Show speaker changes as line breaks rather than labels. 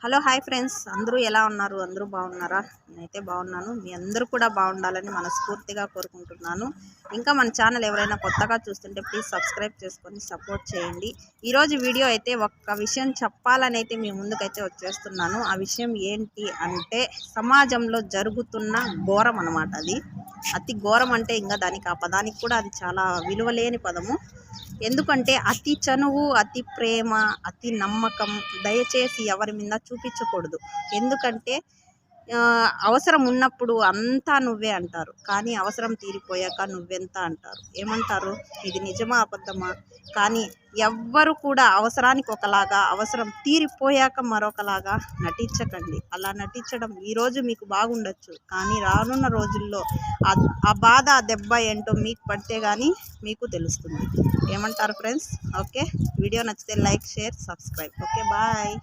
Hello hi friends, అందరూ ఎలా ఉన్నారు? అందరూ బాగున్నారా? నేనైతే బాగున్నాను. మీ అందరూ కూడా బాగుండాలని మనస్ఫూర్తిగా కోరుకుంటున్నాను. ఇంకా మన ఛానల్ ఎవరైనా కొత్తగా చూస్తుంటే ప్లీజ్ సబ్స్క్రైబ్ చేసుకొని సపోర్ట్ చేయండి. ఈరోజు వీడియో అయితే ఒక్క విషయం చెప్పాలని అయితే మీ ముందుకైతే వచ్చేస్తున్నాను. ఆ విషయం ఏంటి అంటే సమాజంలో జరుగుతున్న ఘోరం అన్నమాట. అది అతి ఘోరం అంటే ఇంకా దానికి ఆ పదానికి కూడా అది చాలా విలువలేని పదము. ఎందుకంటే అతి చనువు, అతి ప్రేమ, అతి నమ్మకం దయచేసి ఎవరి మీద చూపించకూడదు. ఎందుకంటే అవసరం ఉన్నప్పుడు అంతా నువ్వే అంటారు, కానీ అవసరం తీరిపోయాక నువ్వెంత అంటారు. ఏమంటారు? ఇది నిజమా అబద్ధమా? కానీ ఎవ్వరు కూడా అవసరానికి ఒకలాగా, అవసరం తీరిపోయాక మరొకలాగా నటించకండి. అలా నటించడం ఈరోజు మీకు బాగుండొచ్చు, కానీ రానున్న రోజుల్లో ఆ బాధ, ఆ దెబ్బ ఏంటో మీకు పడితే కానీ మీకు తెలుస్తుంది. ఏమంటారు ఫ్రెండ్స్? ఓకే, వీడియో నచ్చితే like, share, subscribe. Okay, bye.